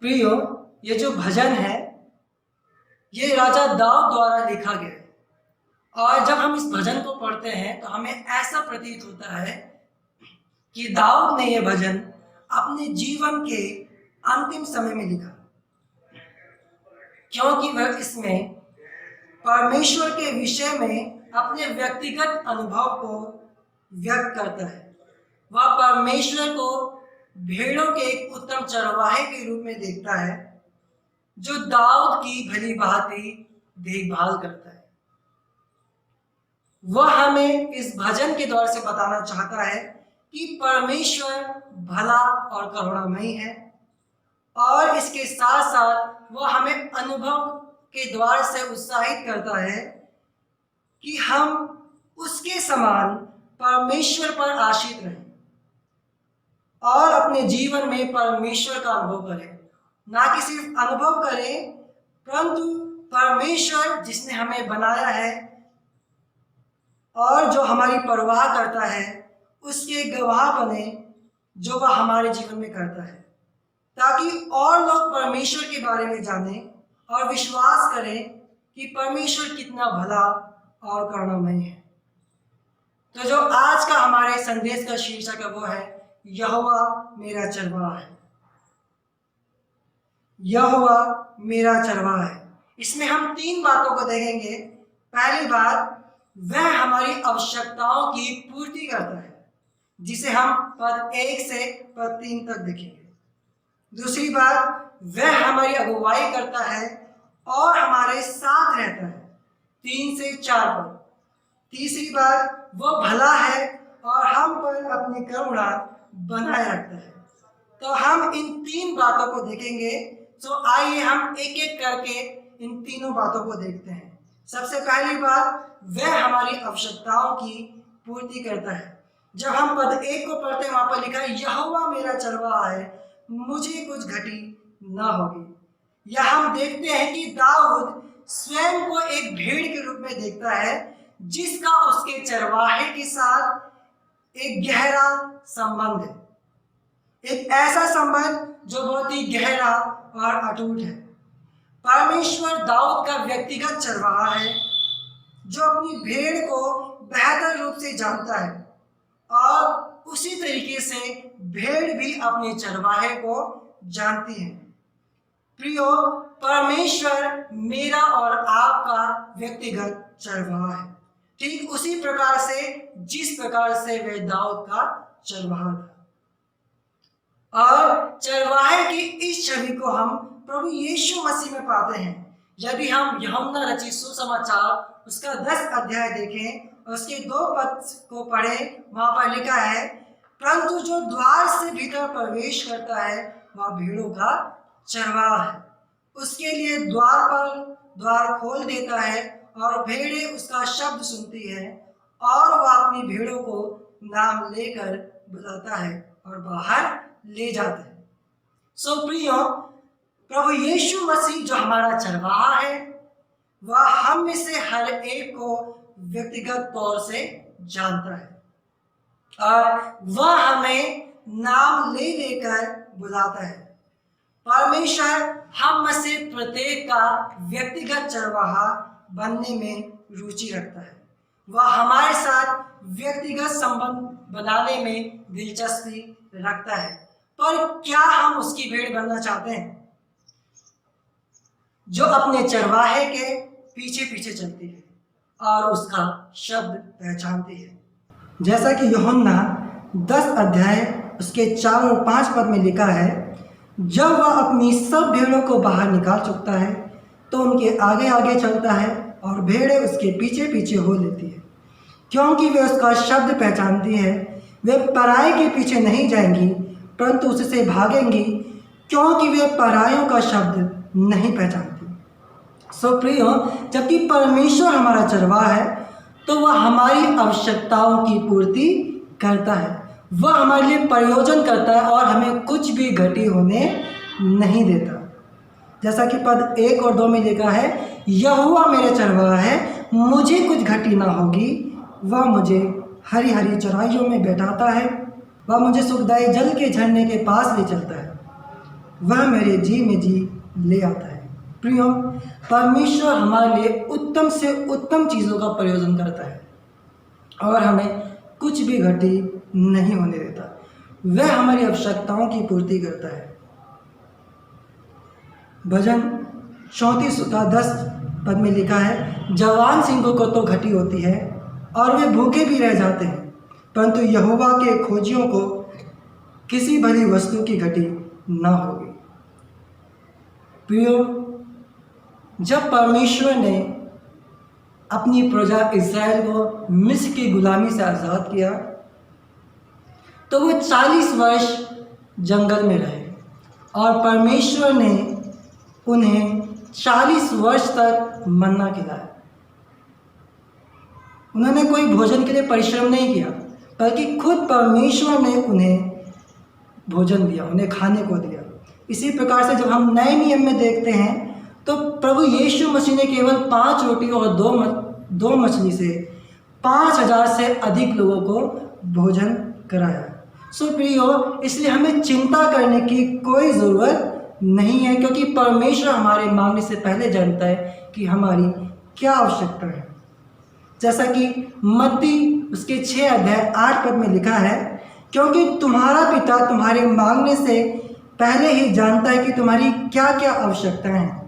प्रियो, ये जो भजन है ये राजा दाऊद द्वारा लिखा गया है, और जब हम इस भजन को पढ़ते हैं तो हमें ऐसा प्रतीत होता है कि दाऊद ने यह भजन अपने जीवन के अंतिम समय में लिखा, क्योंकि वह इसमें परमेश्वर के विषय में अपने व्यक्तिगत अनुभव को व्यक्त करता है। वह परमेश्वर को भेड़ों के एक उत्तम चरवाहे के रूप में देखता है जो दाऊद की भली भांति देखभाल करता है। वह हमें इस भजन के द्वारा से बताना चाहता है कि परमेश्वर भला और करुणामयी है, और इसके साथ साथ वह हमें अनुभव के द्वार से उत्साहित करता है कि हम उसके समान परमेश्वर पर आश्रित रहें और अपने जीवन में परमेश्वर का अनुभव करें। ना कि सिर्फ अनुभव करें, परंतु परमेश्वर जिसने हमें बनाया है और जो हमारी परवाह करता है उसके गवाह बने, जो वह हमारे जीवन में करता है, ताकि और लोग परमेश्वर के बारे में जानें और विश्वास करें कि परमेश्वर कितना भला और करुणामयी है। तो जो आज का हमारे संदेश का शीर्षक है वो है यहोवा मेरा चरवाहा है। यहोवा मेरा चरवाहा है। इसमें हम 3 बातों को देखेंगे। पहली बात, वह हमारी आवश्यकताओं की पूर्ति करता है, जिसे हम पद 1 से पद 3 तक देखेंगे। दूसरी बात, वह हमारी अगुवाई करता है और हमारे साथ रहता है, 3 से 4 पद। तीसरी बात, वह भला है और हम पर अपनी करुणा बनाए रखता है। तो हम इन 3 बातों को देखेंगे। तो आइए हम एक एक करके इन तीनों बातों को देखते हैं। सबसे पहली बात, वह हमारी आवश्यकताओं की पूर्ति करता है। जब हम पद 1 को पढ़ते हैं, वहां पर लिखा है यहोवा मेरा चरवाहा है, मुझे कुछ घटी ना होगी। यह हम देखते हैं कि दाऊद स्वयं को एक भेड़ के रूप में देखता है, जिसका उसके चरवाहे के साथ एक गहरा संबंध है, एक ऐसा संबंध जो बहुत ही गहरा और अटूट है। परमेश्वर दाऊद का व्यक्तिगत चरवाहा है, जो अपनी भेड़ को बेहतर रूप से जानता है, और उसी तरीके से भेड़ भी अपने चरवाहे को जानती है। प्रियो, परमेश्वर मेरा और आपका व्यक्तिगत चरवाहा है, ठीक उसी प्रकार से जिस प्रकार से वह दाऊद का चरवाहा था। और चरवाहे की इस छवि को हम प्रभु यीशु मसीह में पाते हैं। यदि हम यूहन्ना रचित सुसमाचार उसका 10 अध्याय देखें और उसके 2 पद को पढ़ें, वहां पर लिखा है, परंतु जो द्वार से भीतर प्रवेश करता है वह भेड़ों का चरवाहा है। उसके लिए द्वार पर द्वार खोल देता है और भेड़ें उसका शब्द सुनती है, और वह अपनी भेड़ों को नाम लेकर बुलाता है और बाहर ले जाता है। सो प्रियो, प्रभु यीशु मसीह जो हमारा चरवाहा है, वह हम में से हर एक को व्यक्तिगत तौर से जानता है, और वह हमें नाम ले लेकर बुलाता है। परमेश्वर हम में से प्रत्येक का व्यक्तिगत चरवाहा बनने में रुचि रखता है। वह हमारे साथ व्यक्तिगत संबंध बनाने में दिलचस्पी रखता है। पर क्या हम उसकी भेड़ बनना चाहते हैं, जो अपने चरवाहे के पीछे पीछे चलती है और उसका शब्द पहचानती है? जैसा कि यूहन्ना 10 अध्याय उसके 4 और 5 पद में लिखा है, जब वह अपनी सब भेड़ों को बाहर निकाल चुकता है तो उनके आगे आगे चलता है और भेड़ें उसके पीछे पीछे हो लेती है, क्योंकि वे उसका शब्द पहचानती है। वे पराये के पीछे नहीं जाएंगी, परंतु उससे भागेंगी, क्योंकि वे परायों का शब्द नहीं पहचानती। सो प्रियो, जबकि परमेश्वर हमारा चरवाहा है तो वह हमारी आवश्यकताओं की पूर्ति करता है, वह हमारे लिए प्रयोजन करता है और हमें कुछ भी घटी होने नहीं देता। जैसा कि पद 1 और 2 में लिखा है, यहोवा मेरे चरवाहा है, मुझे कुछ घटी ना होगी। वह मुझे हरी हरी चराइयों में बैठाता है, वह मुझे सुखदायी जल के झरने के पास ले चलता है, वह मेरे जी में जी ले आता है। प्रियो, परमेश्वर हमारे लिए उत्तम से उत्तम चीज़ों का प्रयोजन करता है और हमें कुछ भी घटी नहीं होने देता। वह हमारी आवश्यकताओं की पूर्ति करता है। भजन 34 का 10 पद में लिखा है, जवान सिंहों को तो घटी होती है और वे भूखे भी रह जाते हैं, परंतु यहोवा के खोजियों को किसी भली वस्तु की घटी ना होगी। प्रियो, जब परमेश्वर ने अपनी प्रजा इस्राएल को मिस्र की गुलामी से आज़ाद किया तो वो 40 वर्ष जंगल में रहे और परमेश्वर ने उन्हें 40 वर्ष तक मन्ना खिलाया। उन्होंने कोई भोजन के लिए परिश्रम नहीं किया, बल्कि खुद परमेश्वर ने उन्हें भोजन दिया, उन्हें खाने को दिया। इसी प्रकार से जब हम नए नियम में देखते हैं तो प्रभु यीशु मसीह ने केवल 5 रोटी और 2 मछली से 5000 से अधिक लोगों को भोजन कराया। सो प्रियो, इसलिए हमें चिंता करने की कोई ज़रूरत नहीं है, क्योंकि परमेश्वर हमारे मांगने से पहले जानता है कि हमारी क्या आवश्यकता है। जैसा कि मत्ती उसके 6 अध्याय 8 पद में लिखा है, क्योंकि तुम्हारा पिता तुम्हारे मांगने से पहले ही जानता है कि तुम्हारी क्या क्या आवश्यकताएं हैं,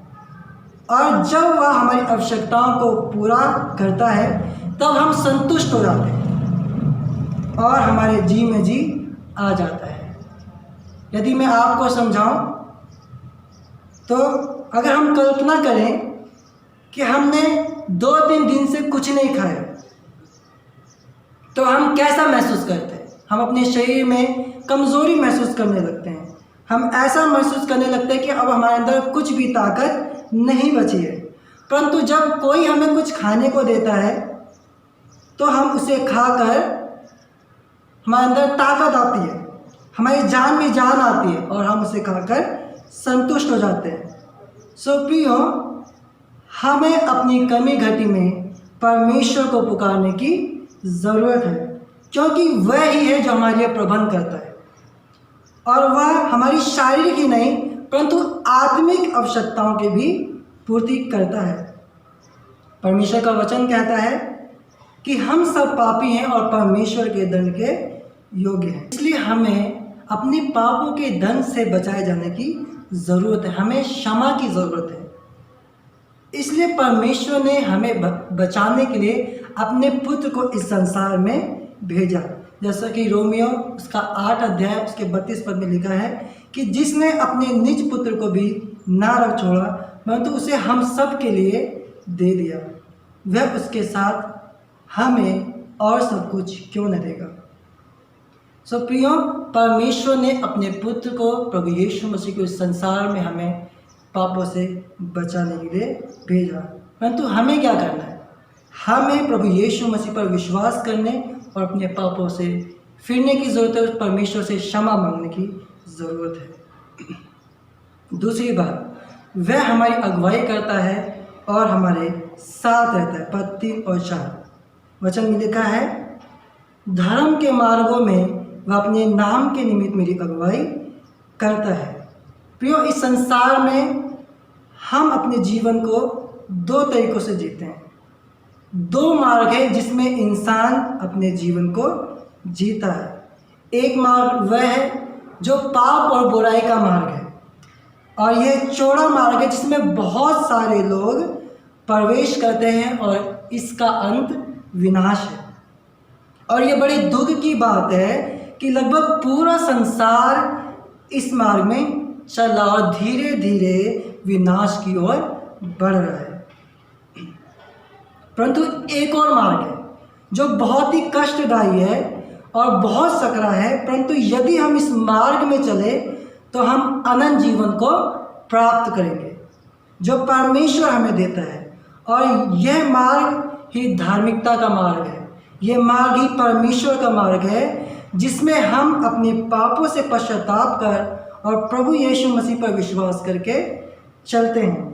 और जब वह हमारी आवश्यकताओं को पूरा करता है तब हम संतुष्ट हो जाते हैं और हमारे जी में जी आ जाता है। यदि मैं आपको समझाऊं तो अगर हम कल्पना करें कि हमने 2-3 दिन से कुछ नहीं खाया तो हम कैसा महसूस करते हैं? हम अपने शरीर में कमज़ोरी महसूस करने लगते हैं। हम ऐसा महसूस करने लगते हैं कि अब हमारे अंदर कुछ भी ताकत नहीं बची है। परंतु जब कोई हमें कुछ खाने को देता है तो हम उसे खाकर हमारे अंदर ताकत आती है, हमारी जान में जान आती है और हम उसे खाकर संतुष्ट हो जाते हैं। सो प्रियो, हमें अपनी कमी घटी में परमेश्वर को पुकारने की ज़रूरत है, क्योंकि वह ही है जो हमारे लिए प्रबंध करता है और वह हमारी शारीरिक ही नहीं परंतु आत्मिक आवश्यकताओं की भी पूर्ति करता है। परमेश्वर का वचन कहता है कि हम सब पापी हैं और परमेश्वर के दंड के योग्य हैं, इसलिए हमें अपने पापों के दंड से बचाए जाने की ज़रूरत है, हमें क्षमा की ज़रूरत है। इसलिए परमेश्वर ने हमें बचाने के लिए अपने पुत्र को इस संसार में भेजा। जैसा कि रोमियो उसका 8 अध्याय उसके 32 पद में लिखा है कि जिसने अपने निज पुत्र को भी ना रख छोड़ा परंतु उसे हम सब के लिए दे दिया, वह उसके साथ हमें और सब कुछ क्यों न देगा। सो प्रियो, परमेश्वर ने अपने पुत्र को प्रभु यीशु मसीह को इस संसार में हमें पापों से बचाने के लिए भेजा। परंतु हमें क्या करना है? हमें प्रभु यीशु मसीह पर विश्वास करने और अपने पापों से फिरने की ज़रूरत है, परमेश्वर से क्षमा मांगने की ज़रूरत है। दूसरी बात, वह हमारी अगुवाई करता है और हमारे साथ रहता है। पद 3 और 4 वचन में लिखा है, धर्म के मार्गों में वह अपने नाम के निमित्त मेरी अगुवाई करता है। प्रियो, इस संसार में हम अपने जीवन को 2 तरीक़ों से जीते हैं। 2 मार्ग है जिसमें इंसान अपने जीवन को जीता है। एक मार्ग वह है जो पाप और बुराई का मार्ग है, और यह चौड़ा मार्ग है जिसमें बहुत सारे लोग प्रवेश करते हैं और इसका अंत विनाश है। और ये बड़े दुख की बात है कि लगभग पूरा संसार इस मार्ग में चल रहा और धीरे धीरे विनाश की ओर बढ़ रहा है। परंतु एक और मार्ग है जो बहुत ही कष्टदायी है और बहुत सकरा है, परंतु यदि हम इस मार्ग में चले तो हम अनंत जीवन को प्राप्त करेंगे। जो परमेश्वर हमें देता है, और यह मार्ग ही धार्मिकता का मार्ग है। यह मार्ग ही परमेश्वर का मार्ग है, जिसमें हम अपने पापों से पश्चाताप कर और प्रभु यीशु मसीह पर विश्वास करके चलते हैं।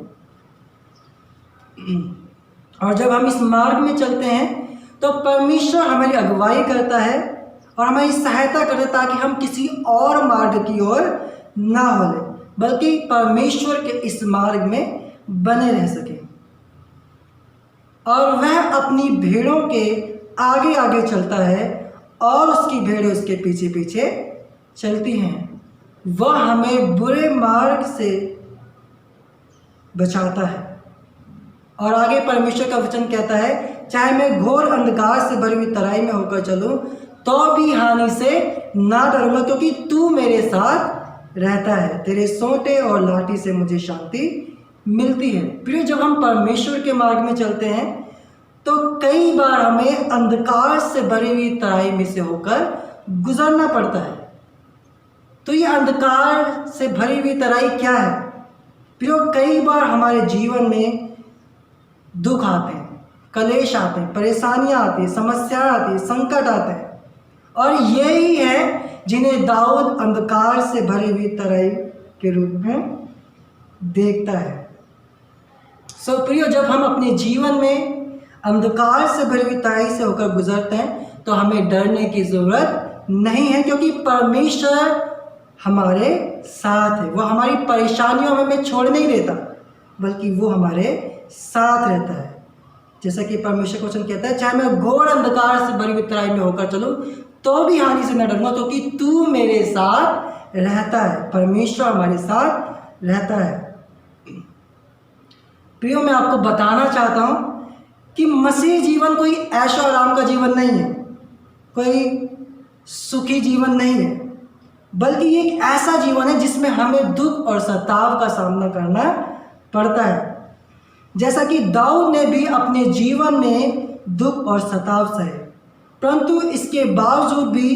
और जब हम इस मार्ग में चलते हैं तो परमेश्वर हमारी अगुवाई करता है और हमारी सहायता करता है, ताकि हम किसी और मार्ग की ओर ना होले, बल्कि परमेश्वर के इस मार्ग में बने रह सके। और वह अपनी भेड़ों के आगे आगे चलता है और उसकी भेड़ें उसके पीछे पीछे चलती हैं। वह हमें बुरे मार्ग से बचाता है। और आगे परमेश्वर का वचन कहता है, चाहे मैं घोर अंधकार से भरी हुई तराई में होकर चलूं तो भी हानि से ना डरूंगा, क्योंकि तू मेरे साथ रहता है। तेरे सोंटे और लाठी से मुझे शांति मिलती है। फिर जब हम परमेश्वर के मार्ग में चलते हैं तो कई बार हमें अंधकार से भरी हुई तराई में से होकर गुजरना पड़ता है। तो ये अंधकार से भरी हुई तराई क्या है? फिर कई बार हमारे जीवन में दुख आते हैं, कलेश आते हैं, परेशानियां आती हैं, समस्याएं आती हैं, संकट आते हैं, और यही है जिन्हें दाऊद अंधकार से भरी हुई तराई के रूप में देखता है। सो प्रियो, जब हम अपने जीवन में अंधकार से भरी हुई तराई से होकर गुजरते हैं तो हमें डरने की ज़रूरत नहीं है, क्योंकि परमेश्वर हमारे साथ है। वो हमारी परेशानियों में हमें छोड़ नहीं देता, बल्कि वो हमारे साथ रहता है। जैसा कि परमेश्वर का वचन कहता है, चाहे मैं घोर अंधकार से भरी हुई तराई में होकर चलूं तो भी हानि से न डरूंगा, क्योंकि तू मेरे साथ रहता है। परमेश्वर हमारे साथ रहता है। प्रियो, मैं आपको बताना चाहता हूं कि मसीह जीवन कोई ऐशो आराम का जीवन नहीं है, कोई सुखी जीवन नहीं है, बल्कि एक ऐसा जीवन है जिसमें हमें दुख और सताव का सामना करना पड़ता है। जैसा कि दाऊद ने भी अपने जीवन में दुख और सताव सहे, परंतु इसके बावजूद भी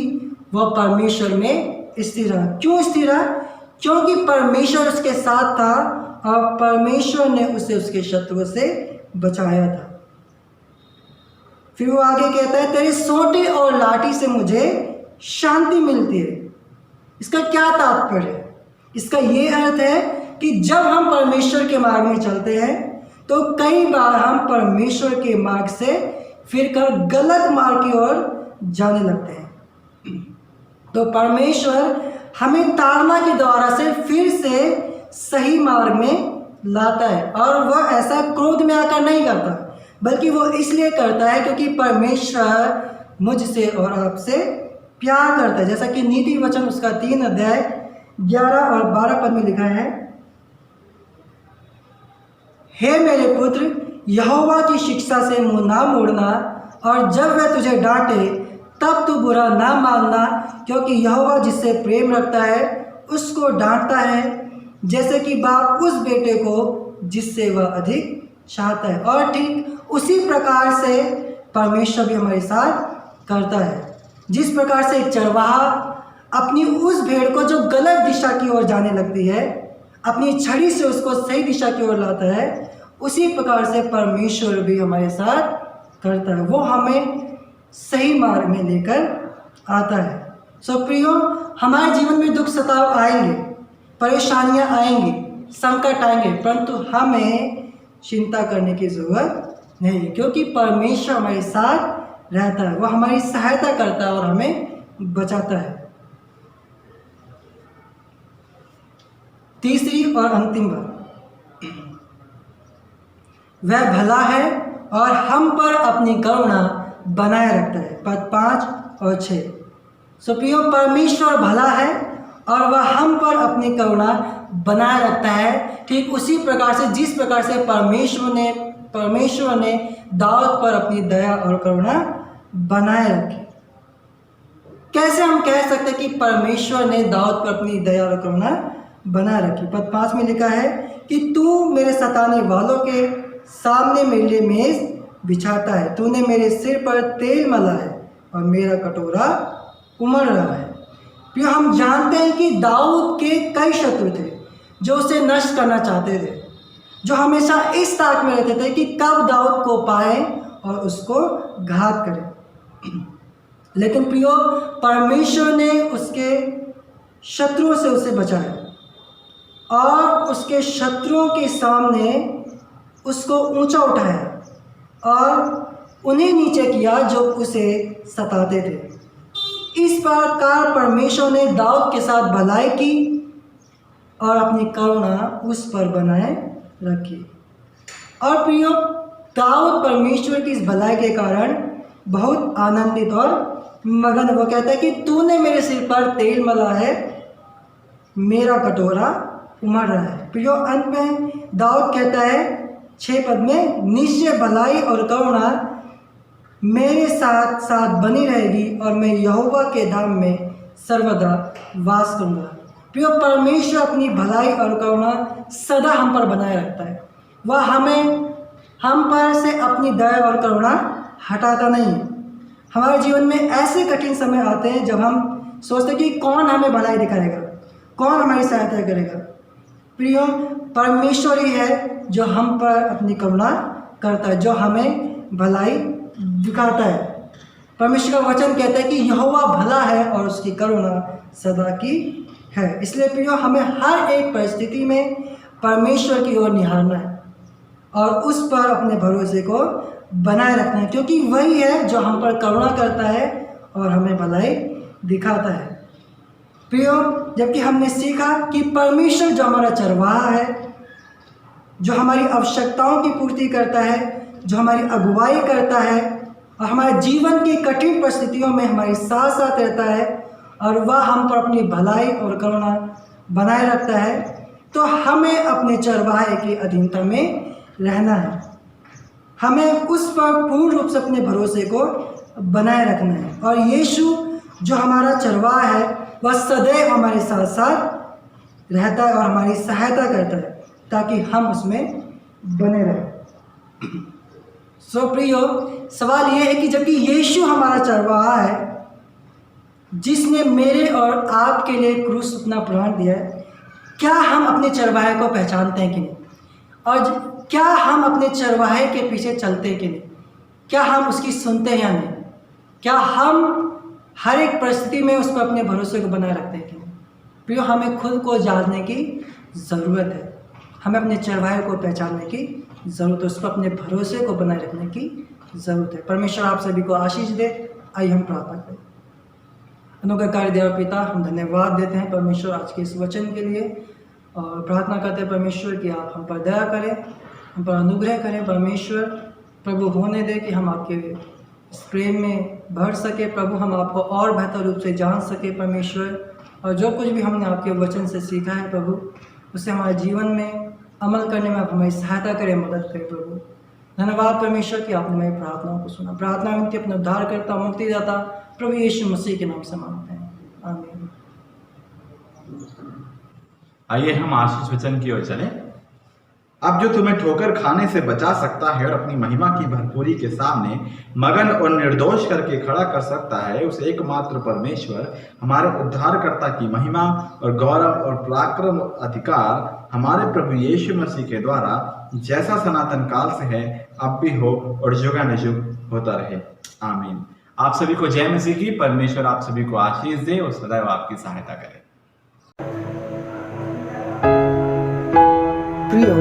वह परमेश्वर में स्थिर रहा। क्यों स्थिर रहा? क्योंकि परमेश्वर उसके साथ था और परमेश्वर ने उसे उसके शत्रुओं से बचाया था। फिर वो आगे कहता है, तेरे सोंटे और लाठी से मुझे शांति मिलती है। इसका क्या तात्पर्य है? इसका ये अर्थ है कि जब हम परमेश्वर के मार्ग में चलते हैं तो कई बार हम परमेश्वर के मार्ग से फिरकर गलत मार्ग की ओर जाने लगते हैं। तो परमेश्वर हमें ताड़ना के द्वारा से फिर से सही मार्ग में लाता है, और वह ऐसा क्रोध में आकर नहीं करता, बल्कि वो इसलिए करता है क्योंकि परमेश्वर मुझसे और आपसे प्यार करता है। जैसा कि नीति वचन उसका 3 अध्याय 11 और 12 पद में लिखा है, हे मेरे पुत्र, यहोवा की शिक्षा से मुंह ना मोड़ना, और जब वह तुझे डांटे तब तू बुरा ना मानना, क्योंकि यहोवा जिससे प्रेम रखता है उसको डांटता है, जैसे कि बाप उस बेटे को जिससे वह अधिक चाहता है। और ठीक उसी प्रकार से परमेश्वर भी हमारे साथ करता है। जिस प्रकार से एक चरवाहा अपनी उस भेड़ को जो गलत दिशा की ओर जाने लगती है, अपनी छड़ी से उसको सही दिशा की ओर लाता है, उसी प्रकार से परमेश्वर भी हमारे साथ करता है। वो हमें सही मार्ग में लेकर आता है। सो प्रियो, हमारे जीवन में दुख सताव आएंगे, परेशानियां आएंगी, संकट आएंगे, परंतु हमें चिंता करने की ज़रूरत नहीं है, क्योंकि परमेश्वर हमारे साथ रहता है। वह हमारी सहायता करता है और हमें बचाता है। तीसरी और अंतिम बात, वह भला है और हम पर अपनी करुणा बनाए रखता है। पद 5 और 6। सो प्रियो, परमेश्वर भला है और वह हम पर अपनी करुणा बनाए रखता है, ठीक उसी प्रकार से जिस प्रकार से परमेश्वर ने दाऊद पर अपनी दया और करुणा बनाए रखी। कैसे हम कह सकते कि परमेश्वर ने दाऊद पर अपनी दया और करुणा बनाए रखी? पद 5 में लिखा है कि तू मेरे सताने वालों के सामने मेरे लिए मेज बिछाता है, तूने मेरे सिर पर तेल मला है और मेरा कटोरा उमड़ रहा है। फिर हम जानते हैं कि दाऊद के कई शत्रु थे जो उसे नष्ट करना चाहते थे, जो हमेशा इस ताक में रहते थे कि कब दाऊद को पाए और उसको घात करें। लेकिन प्रियो, परमेश्वर ने उसके शत्रुओं से उसे बचाया और उसके शत्रुओं के सामने उसको ऊंचा उठाया और उन्हें नीचे किया जो उसे सताते थे। इस प्रकार परमेश्वर ने दाऊद के साथ भलाई की और अपनी करुणा उस पर बनाए रखी। और प्रियो, दाऊद परमेश्वर की इस भलाई के कारण बहुत आनंदित और मगन, वो कहता है कि तूने मेरे सिर पर तेल मला है, मेरा कटोरा उमड़ रहा है। प्रियो, अंत में दाऊद कहता है 6 पद में, निश्चय भलाई और करुणा मेरे साथ साथ बनी रहेगी और मैं यहोवा के धाम में सर्वदा वास करूँगा। प्रियो, परमेश्वर अपनी भलाई और करुणा सदा हम पर बनाए रखता है। वह हम पर से अपनी दया और करुणा हटाता नहीं है। हमारे जीवन में ऐसे कठिन समय आते हैं जब हम सोचते हैं कि कौन हमें भलाई दिखाएगा, कौन हमारी सहायता करेगा। प्रियो, परमेश्वर ही है जो हम पर अपनी करुणा करता है, जो हमें भलाई दिखाता है। परमेश्वर का वचन कहता है कि यहोवा भला है और उसकी करुणा सदा की है। इसलिए प्रियो, हमें हर एक परिस्थिति में परमेश्वर की ओर निहारना है और उस पर अपने भरोसे को बनाए रखना है, क्योंकि वही है जो हम पर करुणा करता है और हमें भलाई दिखाता है। प्रियो, जबकि हमने सीखा कि परमेश्वर जो हमारा चरवाहा है, जो हमारी आवश्यकताओं की पूर्ति करता है, जो हमारी अगुवाई करता है और हमारे जीवन की कठिन परिस्थितियों में हमारे साथ साथ रहता है और वह हम पर अपनी भलाई और करुणा बनाए रखता है, तो हमें अपने चरवाहे की अधीनता में रहना है। हमें उस पर पूर्ण रूप से अपने भरोसे को बनाए रखना है। और यीशु जो हमारा चरवाहा है, वह सदैव हमारे साथ साथ रहता है और हमारी सहायता करता है ताकि हम उसमें बने रहें। सो प्रियो, सवाल ये है कि जबकि यीशु हमारा चरवाहा है, जिसने मेरे और आपके लिए क्रूस अपना प्राण दिया है, क्या हम अपने चरवाहे को पहचानते हैं कि नहीं? और क्या हम अपने चरवाहे के पीछे चलते हैं कि नहीं? क्या हम उसकी सुनते हैं या नहीं? क्या हम हर एक परिस्थिति में उस पर अपने भरोसे को बनाए रखते हैं कि नहीं? प्रियो, हमें खुद को जानने की ज़रूरत है। हमें अपने चरवाहे को पहचानने की ज़रूरत है, उस पर अपने भरोसे को बनाए रखने की ज़रूरत है। परमेश्वर आप सभी को आशीष दे। आइए हम प्रार्थना करें। अनुग्रहकारी देव पिता, हम धन्यवाद देते हैं परमेश्वर आज के इस वचन के लिए और प्रार्थना करते हैं परमेश्वर कि आप हम पर दया करें, हम पर अनुग्रह करें। परमेश्वर प्रभु होने दे कि हम आपके इस प्रेम में भर सके। प्रभु, हम आपको और बेहतर रूप से जान सके परमेश्वर, और जो कुछ भी हमने आपके वचन से सीखा है प्रभु, उसे हमारे जीवन में अमल करने में आप हमारी सहायता करें, मदद करें। प्रभु, धन्यवाद परमेश्वर कि आपने मेरी प्रार्थनाओं को सुना। प्रार्थना विनती अपने उद्धार करता, मुक्तिदाता प्रभु यीशु मसीह के नाम से मांगते हैं, आमीन। आइए हम आशीष वचन की ओर चलें। अब जो तुम्हें ठोकर खाने से बचा सकता है और अपनी महिमा की भरपूरी के सामने मगन और निर्दोष करके खड़ा कर सकता है, उस एकमात्र परमेश्वर हमारे उद्धारकर्ता की महिमा और गौरव और पराक्रम और अधिकार हमारे प्रभु यीशु मसीह के द्वारा जैसा सनातन काल से है, अब भी हो और जुगानुजुग होता रहे, आमीन। आप सभी को जय मसीह की। परमेश्वर आप सभी को आशीष दे और सदैव आपकी सहायता करे। प्रियो,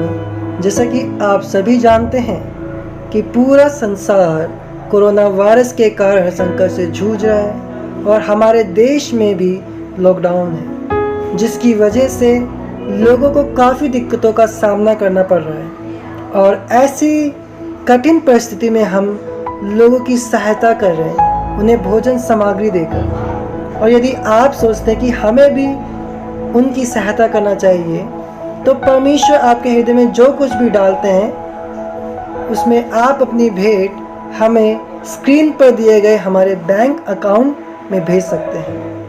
जैसा कि आप सभी जानते हैं कि पूरा संसार कोरोना वायरस के कारण संकट से जूझ रहा है और हमारे देश में भी लॉकडाउन है, जिसकी वजह से लोगों को काफ़ी दिक्कतों का सामना करना पड़ रहा है। और ऐसी कठिन परिस्थिति में हम लोगों की सहायता कर रहे हैं, उन्हें भोजन सामग्री देकर। और यदि आप सोचते हैं कि हमें भी उनकी सहायता करना चाहिए, तो परमेश्वर आपके हृदय में जो कुछ भी डालते हैं, उसमें आप अपनी भेंट हमें स्क्रीन पर दिए गए हमारे बैंक अकाउंट में भेज सकते हैं।